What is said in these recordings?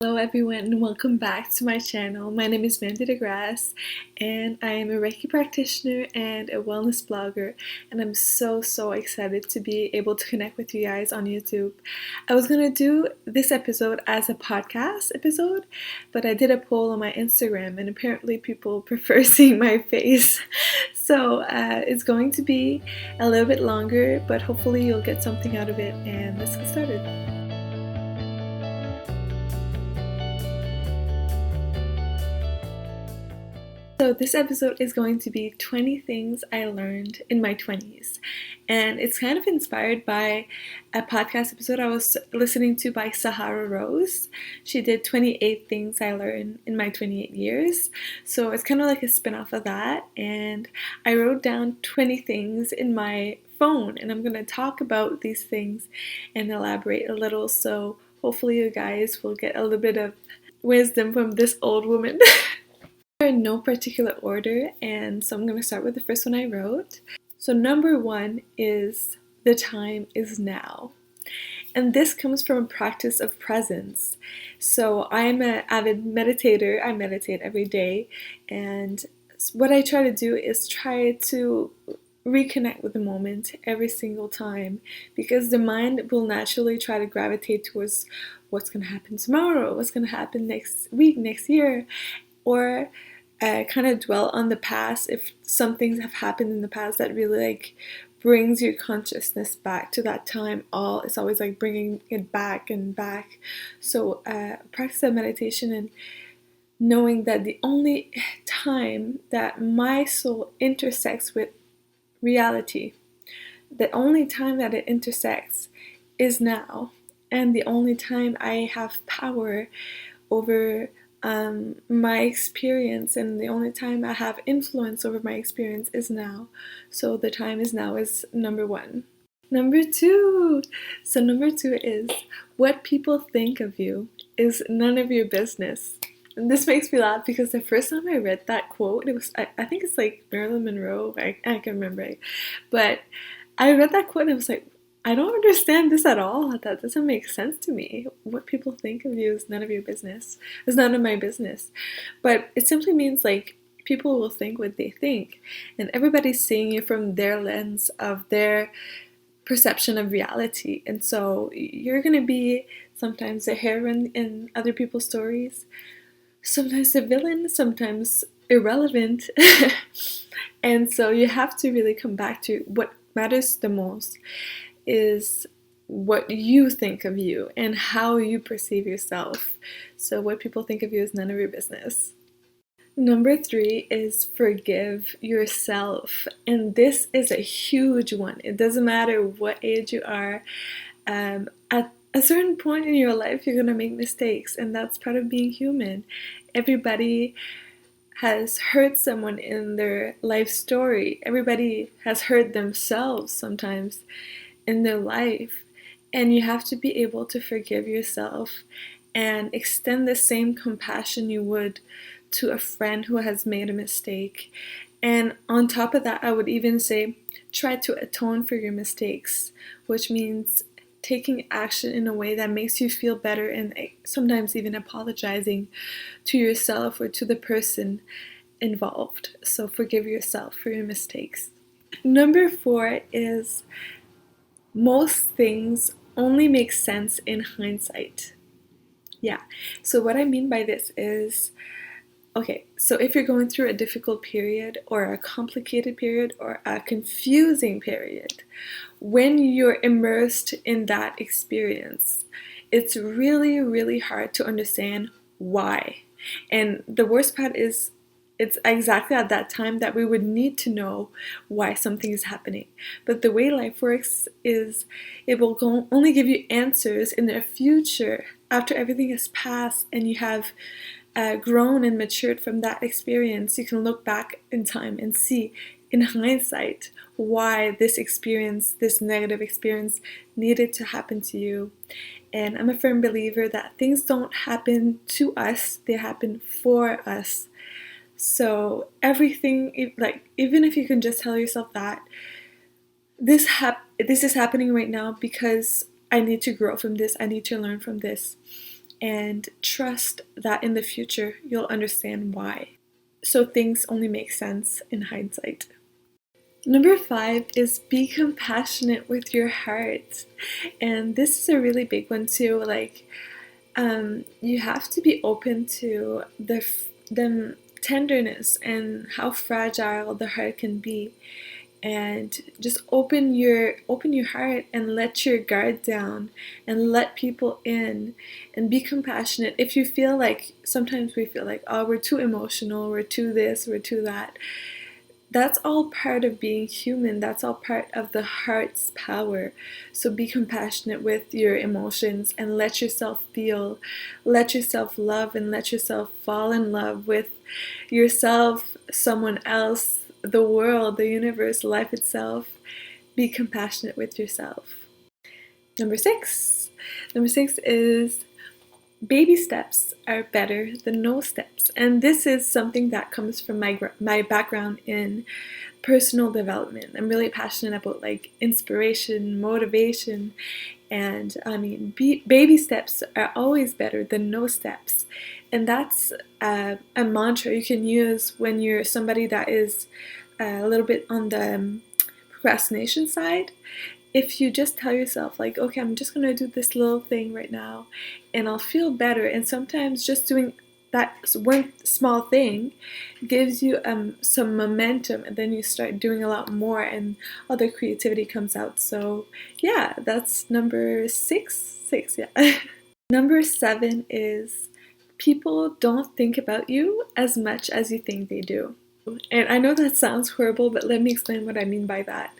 Hello everyone and welcome back to my channel. My name is Mandy and I am a Reiki practitioner and a wellness blogger, and I'm so excited to be able to connect with you guys on YouTube. I was going to do this episode as a podcast episode, but I did a poll on my Instagram and apparently people prefer seeing my face. So it's going to be a little bit longer, but hopefully you'll get something out of it, and let's get started. So this episode is going to be 20 things I learned in my 20s. And it's kind of inspired by a podcast episode I was listening to by Sahara Rose. She did 28 things I learned in my 28 years. So it's kind of like a spin-off of that. And I wrote down 20 things in my phone, and I'm going to talk about these things and elaborate a little. So hopefully you guys will get a little bit of wisdom from this old woman. In no particular order, and so I'm going to start with the first one I wrote. So number one is the time is now. And this comes from a practice of presence. So I am an avid meditator. I meditate every day, and what I try to do is try to reconnect with the moment every single time, because the mind will naturally try to gravitate towards what's going to happen tomorrow, what's going to happen next week, next year, or kind of dwell on the past if some things have happened in the past that really brings your consciousness back to that time. It's always bringing it back and back. So practice of meditation and knowing that the only time that my soul intersects with reality, the only time that it intersects is now, and the only time I have power over my experience, and the only time I have influence over my experience is now. So the time is now is number one. Number two is what people think of you is none of your business. And this makes me laugh because the first time I read that quote, it was I think it's Marilyn Monroe, I can't remember, but I read that quote and I was like, I don't understand this at all. That doesn't make sense to me. What people think of you is none of your business. It's none of my business. But it simply means people will think what they think. And everybody's seeing you from their lens of their perception of reality. And so you're going to be sometimes the heroine in other people's stories, sometimes the villain, sometimes irrelevant. And so you have to really come back to what matters the most is what you think of you and how you perceive yourself. So what people think of you is none of your business. Number three is forgive yourself. And this is a huge one. It doesn't matter what age you are. At a certain point in your life, you're going to make mistakes, and that's part of being human. Everybody has hurt someone in their life story. Everybody has hurt themselves sometimes in their life, and you have to be able to forgive yourself and extend the same compassion you would to a friend who has made a mistake. And on top of that, I would even say try to atone for your mistakes, which means taking action in a way that makes you feel better, and sometimes even apologizing to yourself or to the person involved. So forgive yourself for your mistakes. Number four is most things only make sense in hindsight. Yeah, so what I mean by this is, okay, so if you're going through a difficult period or a complicated period or a confusing period, when you're immersed in that experience, it's really hard to understand why. And the worst part is it's exactly at that time that we would need to know why something is happening. But the way life works is it will only give you answers in the future after everything has passed and you have grown and matured from that experience. You can look back in time and see in hindsight why this experience, this negative experience, needed to happen to you. And I'm a firm believer that things don't happen to us, they happen for us. So everything, even if you can just tell yourself that this is happening right now because I need to grow from this, I need to learn from this. and trust that in the future you'll understand why. So things only make sense in hindsight. Number 5 is be compassionate with your heart. And this is a really big one too. Like, you have to be open to the tenderness and how fragile the heart can be, and just open your heart and let your guard down and let people in and be compassionate. If you feel like, sometimes we feel like, oh, we're too emotional, we're too this, we're too that. That's all part of being human. That's all part of the heart's power. So be compassionate with your emotions and let yourself feel, let yourself love, and let yourself fall in love with yourself, someone else, the world, the universe, life itself. Be compassionate with yourself. Number 6. Number 6 is baby steps are better than no steps. And this is something that comes from my background in personal development. I'm really passionate about like inspiration, motivation, and I mean, baby steps are always better than no steps. And that's a mantra you can use when you're somebody that is a little bit on the procrastination side. If you just tell yourself like, okay, I'm just going to do this little thing right now and I'll feel better. And sometimes just doing that one small thing gives you some momentum, and then you start doing a lot more and other creativity comes out. So yeah, that's number 6. Yeah. Number 7 is people don't think about you as much as you think they do. And I know that sounds horrible, but let me explain what I mean by that.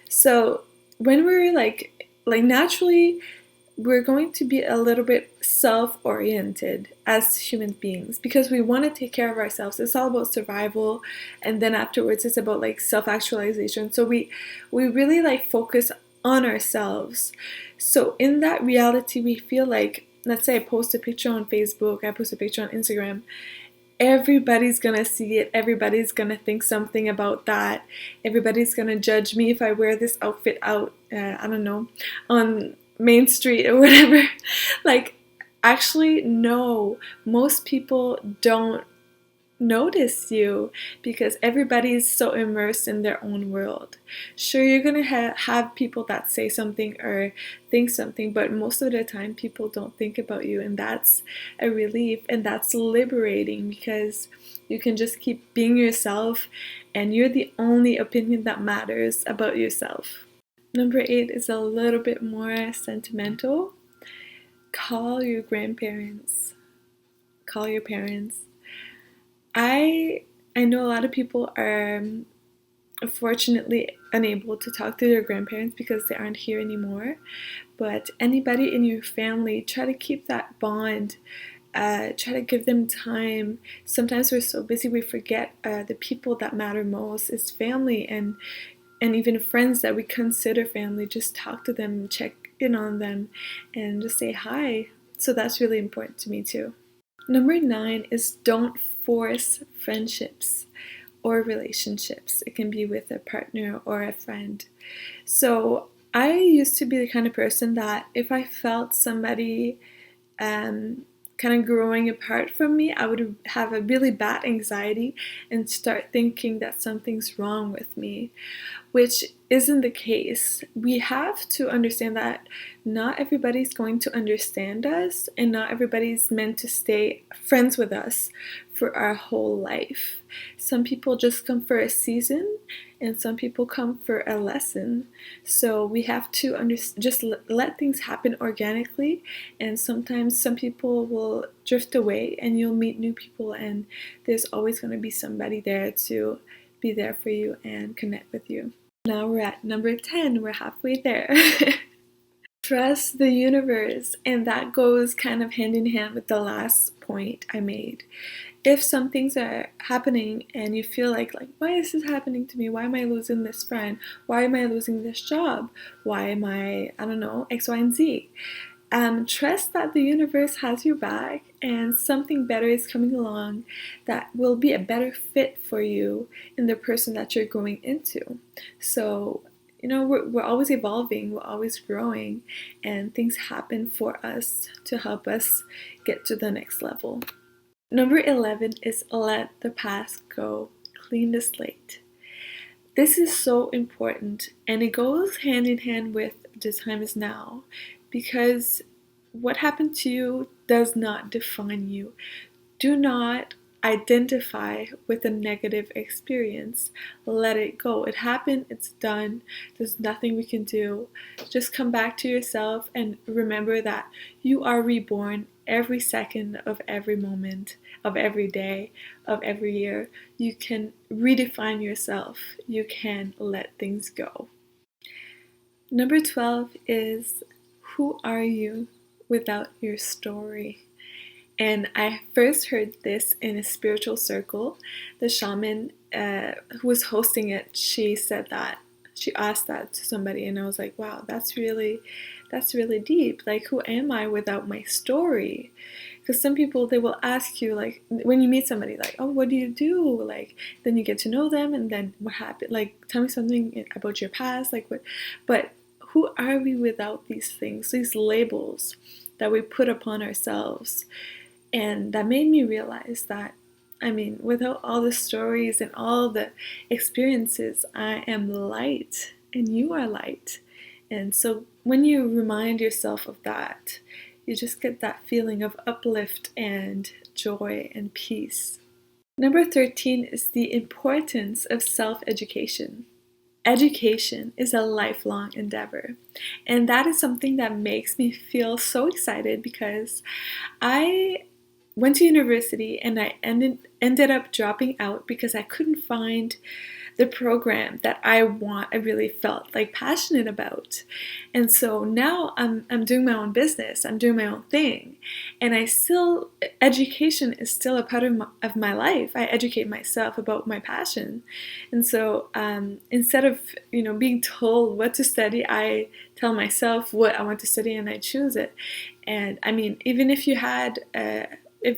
So when we're like naturally, we're going to be a little bit self-oriented as human beings because we want to take care of ourselves. It's all about survival, and then afterwards it's about like self-actualization. So we really like focus on ourselves. So in that reality, we feel like, let's say I post a picture on Facebook, I post a picture on Instagram, everybody's gonna see it, everybody's gonna think something about that, everybody's gonna judge me if I wear this outfit out, I don't know, on Main Street or whatever. Like, actually, no, most people don't notice you because everybody's so immersed in their own world. Sure, you're gonna have people that say something or think something, but most of the time people don't think about you, and that's a relief and that's liberating because you can just keep being yourself and you're the only opinion that matters about yourself. Number 8 is a little bit more sentimental. Call your grandparents. Call your parents. I know a lot of people are unfortunately unable to talk to their grandparents because they aren't here anymore. But anybody in your family, try to keep that bond. Try to give them time. Sometimes we're so busy we forget the people that matter most is family, and even friends that we consider family. Just talk to them, check in on them, and just say hi. So that's really important to me too. Number 9 is don't force friendships or relationships. It can be with a partner or a friend. So I used to be the kind of person that if I felt somebody kind of growing apart from me, I would have a really bad anxiety and start thinking that something's wrong with me, which isn't the case. We have to understand that not everybody's going to understand us, and not everybody's meant to stay friends with us for our whole life. Some people just come for a season, and some people come for a lesson. So we have to just let things happen organically, and sometimes some people will drift away and you'll meet new people, and there's always going to be somebody there to be there for you and connect with you. Now we're at number 10. We're halfway there. Trust the universe, and that goes kind of hand in hand with the last point I made. If some things are happening and you feel like why is this happening to me? Why am I losing this friend? Why am I losing this job? Why am I don't know, X, Y, and Z? Trust that the universe has your back and something better is coming along that will be a better fit for you and the person that you're going into. So we're always evolving, we're always growing, and things happen for us to help us get to the next level. Number 11 is let the past go, clean the slate. This is so important, and it goes hand in hand with the time is now, because what happened to you does not define you. Do not identify with a negative experience. Let it go. It happened, it's done. There's nothing we can do. Just come back to yourself and remember that you are reborn every second of every moment, of every day, of every year. You can redefine yourself. You can let things go. Number 12 is, who are you without your story? And I first heard this in a spiritual circle. The shaman who was hosting it, she said that. She asked that to somebody, and I was like, wow, that's really deep. Like, who am I without my story? Because some people, they will ask you, like, when you meet somebody, like, oh, what do you do? Like, then you get to know them, and then what happened? Like, tell me something about your past. Like, what? But who are we without these things, these labels that we put upon ourselves? And that made me realize that, without all the stories and all the experiences, I am light and you are light. And so when you remind yourself of that, you just get that feeling of uplift and joy and peace. Number 13 is the importance of self-education. Education is a lifelong endeavor, and that is something that makes me feel so excited, because I went to university and I ended up dropping out because I couldn't find the program that I really felt like passionate about. And so now I'm doing my own business, I'm doing my own thing, and education is still a part of my life. I educate myself about my passion. And so instead of being told what to study, I tell myself what I want to study and I choose it. And even if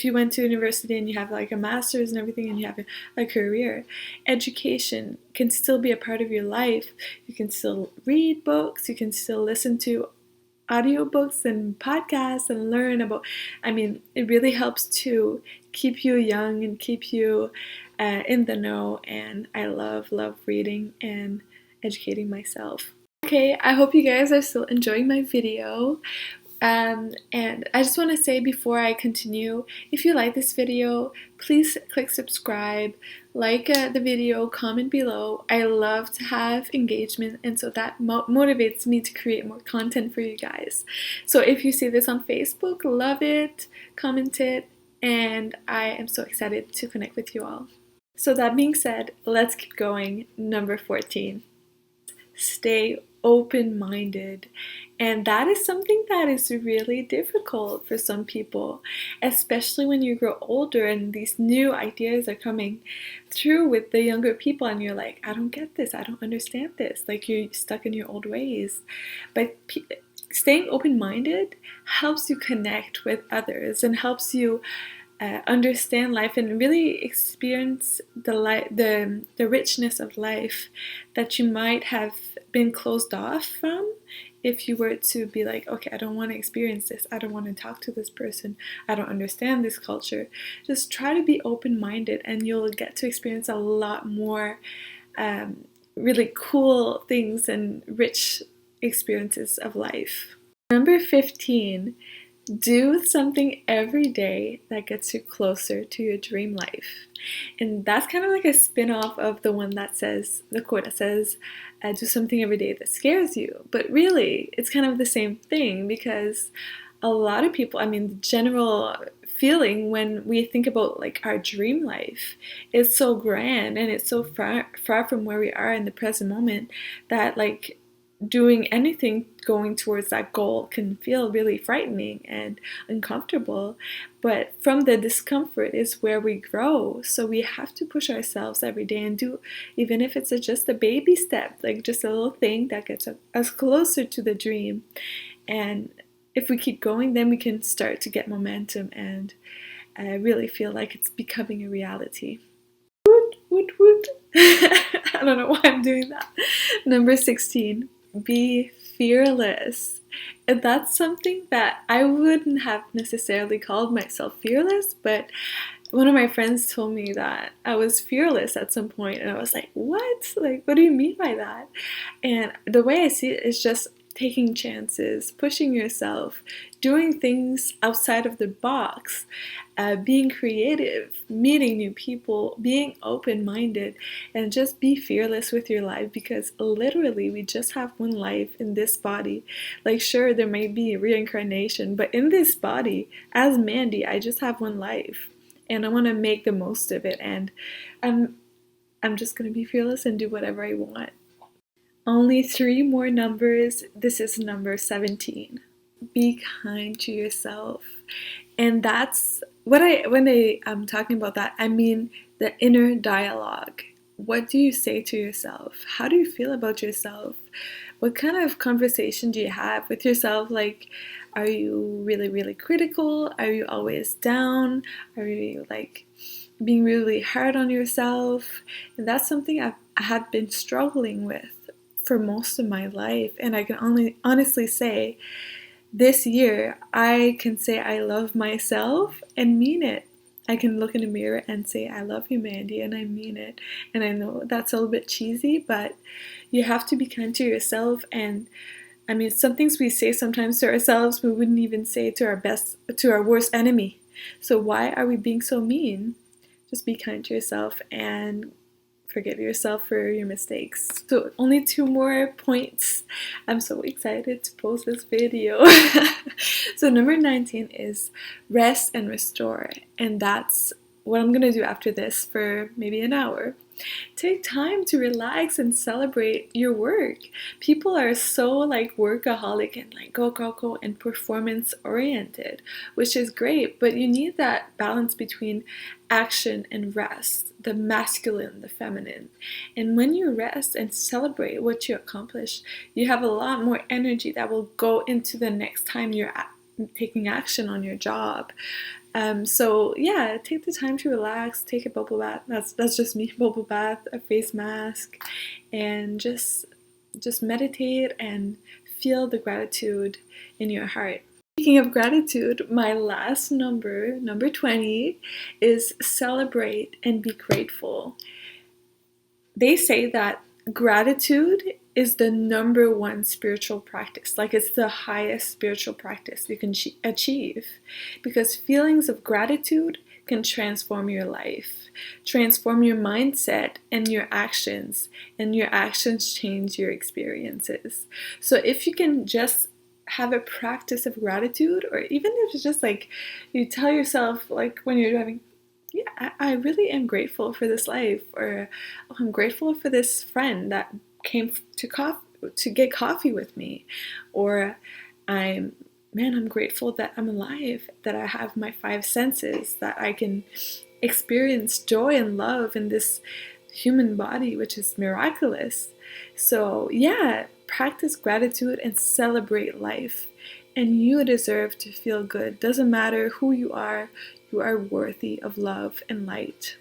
you went to university and you have like a master's and everything and you have a career, education can still be a part of your life. You can still read books, you can still listen to audiobooks and podcasts and learn about, it really helps to keep you young and keep you in the know. And I love reading and educating myself. Okay, I hope you guys are still enjoying my video. And I just want to say before I continue, if you like this video, please click subscribe, like the video, comment below. I love to have engagement, and so that motivates me to create more content for you guys. So if you see this on Facebook, love it, comment it, and I am so excited to connect with you all. So that being said, let's keep going. Number 14. Stay open-minded. And that is something that is really difficult for some people, especially when you grow older and these new ideas are coming through with the younger people, and you're like, I don't get this, I don't understand this, like you're stuck in your old ways. But staying open-minded helps you connect with others and helps you understand life and really experience the richness of life that you might have been closed off from if you were to be like, okay, I don't want to experience this, I don't want to talk to this person, I don't understand this culture. Just try to be open-minded and you'll get to experience a lot more really cool things and rich experiences of life. Number 15. Do something every day that gets you closer to your dream life. And that's kind of like a spin-off of the quote that says, do something every day that scares you. But really, it's kind of the same thing, because a lot of people, the general feeling when we think about like our dream life is so grand and it's so far from where we are in the present moment that like doing anything going towards that goal can feel really frightening and uncomfortable. But from the discomfort is where we grow. So we have to push ourselves every day and do, even if it's just a baby step, like just a little thing that gets us closer to the dream. And if we keep going, then we can start to get momentum and really feel like it's becoming a reality. Woot, woot, woot. I don't know why I'm doing that. Number 16, be fearless. And that's something that I wouldn't have necessarily called myself fearless, but one of my friends told me that I was fearless at some point, and I was like, what? Like, what do you mean by that? And the way I see it is just taking chances, pushing yourself, doing things outside of the box, being creative, meeting new people, being open-minded, and just be fearless with your life, because literally we just have one life in this body. Like, sure, there may be reincarnation, but in this body, as Mandy, I just have one life, and I want to make the most of it, and I'm just going to be fearless and do whatever I want. Only 3 more numbers. This is number 17. Be kind to yourself. And that's what when I'm talking about that, I mean the inner dialogue. What do you say to yourself? How do you feel about yourself? What kind of conversation do you have with yourself? Like, are you really, really critical? Are you always down? Are you like being really hard on yourself? And that's something I have been struggling with for most of my life, and I can only honestly say this year I can say I love myself and mean it. I can look in the mirror and say I love you, Mandy, and I mean it. And I know that's a little bit cheesy, but you have to be kind to yourself. And I mean, some things we say sometimes to ourselves we wouldn't even say to our worst enemy. So why are we being so mean? Just be kind to yourself and forgive yourself for your mistakes. So only 2 more points. I'm so excited to post this video. So number 19 is rest and restore. And that's what I'm gonna do after this for maybe an hour. Take time to relax and celebrate your work. People are so like workaholic and like go and performance oriented, which is great, but you need that balance between action and rest, the masculine, the feminine. And when you rest and celebrate what you accomplish, you have a lot more energy that will go into the next time you're taking action on your job. So yeah, take the time to relax, take a bubble bath. That's just me, bubble bath, a face mask, and just meditate and feel the gratitude in your heart. Speaking of gratitude, my last number 20, is celebrate and be grateful. They say that gratitude is the number 1 spiritual practice. Like, it's the highest spiritual practice you can achieve, because feelings of gratitude can transform your life, transform your mindset and your actions change your experiences. So if you can just have a practice of gratitude, or even if it's just like you tell yourself, like when you're driving, yeah, I really am grateful for this life, or oh, I'm grateful for this friend that came to get coffee with me, or I'm grateful that I'm alive, that I have my 5 senses, that I can experience joy and love in this human body, which is miraculous. So yeah, practice gratitude and celebrate life, and you deserve to feel good. Doesn't matter who you are worthy of love and light.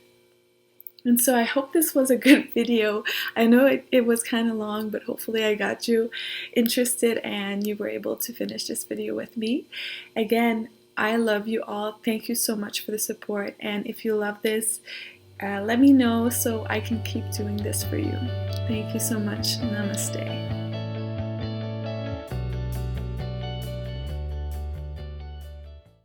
And so I hope this was a good video. I know it was kind of long, but hopefully I got you interested and you were able to finish this video with me. Again, I love you all. Thank you so much for the support. And if you love this, let me know so I can keep doing this for you. Thank you so much. Namaste.